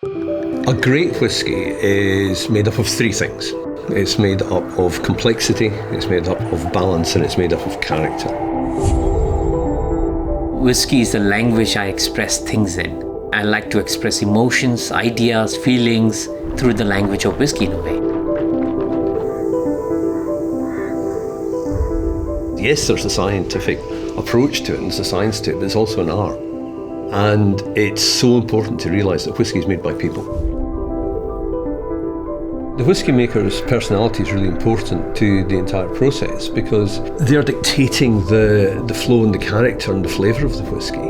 A great whisky is made up of three things. It's made up of complexity, it's made up of balance, and it's made up of character. Whiskey is the language I express things in. I like to express emotions, ideas, feelings through the language of whiskey in a way. Yes, there's a scientific approach to it and there's a science to it, but it's also an art. And it's so important to realise that whisky is made by people. The whisky maker's personality is really important to the entire process because they're dictating the flow and the character and the flavour of the whisky.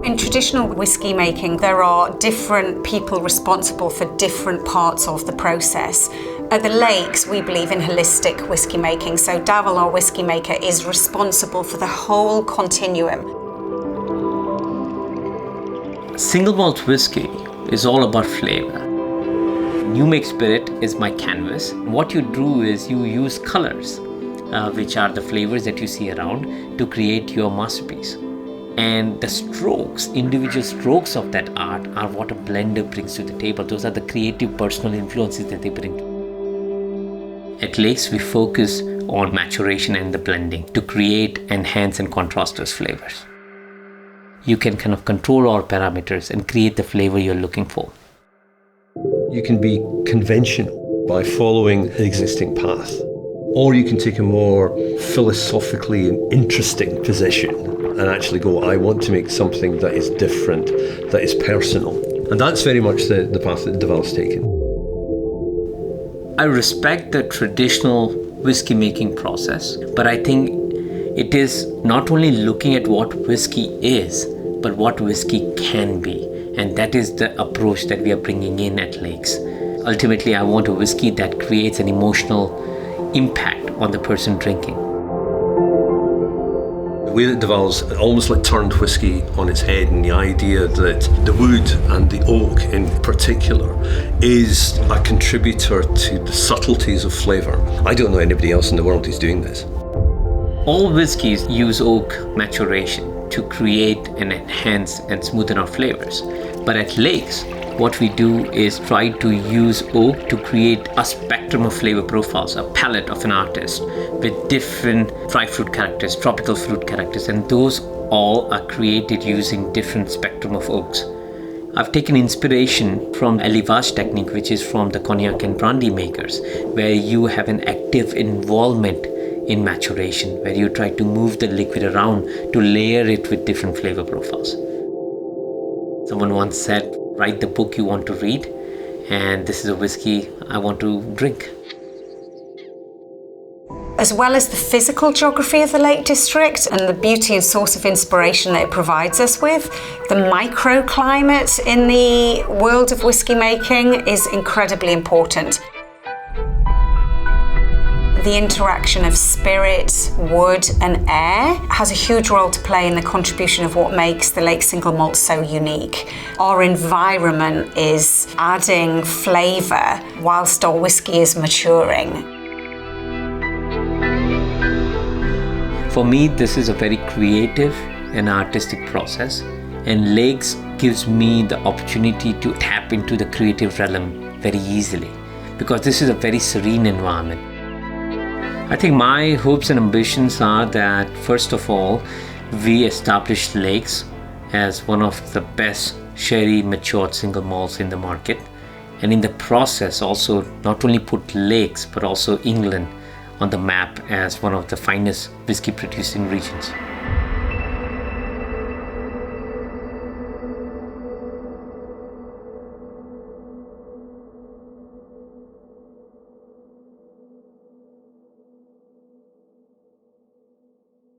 In traditional whisky making, there are different people responsible for different parts of the process. At the Lakes, we believe in holistic whisky making, so Dhavall, our whisky maker, is responsible for the whole continuum. Single malt whiskey is all about flavour. New Make Spirit is my canvas. What you do is you use colours, which are the flavours that you see around, to create your masterpiece. And the strokes, individual strokes of that art are what a blender brings to the table. Those are the creative personal influences that they bring. At Lakes, we focus on maturation and the blending to create, enhance and contrast those flavours. You can kind of control all parameters and create the flavour you're looking for. You can be conventional by following an existing path, or you can take a more philosophically interesting position and actually go, I want to make something that is different, that is personal. And that's very much the path that Dhavall's taken. I respect the traditional whiskey making process, but I think it is not only looking at what whiskey is, but what whiskey can be. And that is the approach that we are bringing in at Lakes. Ultimately, I want a whiskey that creates an emotional impact on the person drinking. The way that Dhavall's almost like turned whisky on its head, and the idea that the wood and the oak in particular is a contributor to the subtleties of flavour. I don't know anybody else in the world who's doing this. All whiskies use oak maturation to create and enhance and smoothen our flavors. But at Lakes, what we do is try to use oak to create a spectrum of flavor profiles, a palette of an artist with different dry fruit characters, tropical fruit characters, and those all are created using different spectrum of oaks. I've taken inspiration from élevage technique, which is from the cognac and brandy makers, where you have an active involvement in maturation, where you try to move the liquid around to layer it with different flavor profiles. Someone once said, write the book you want to read, and this is a whiskey I want to drink. As well as the physical geography of the Lake District and the beauty and source of inspiration that it provides us with, the microclimate in the world of whisky making is incredibly important. The interaction of spirit, wood and air has a huge role to play in the contribution of what makes the Lake single malt so unique. Our environment is adding flavour whilst our whisky is maturing. For me, this is a very creative and artistic process, and Lakes gives me the opportunity to tap into the creative realm very easily because this is a very serene environment. I think my hopes and ambitions are that, first of all, we establish Lakes as one of the best sherry matured single malts in the market, and in the process also not only put Lakes but also England on the map as one of the finest whiskey producing regions.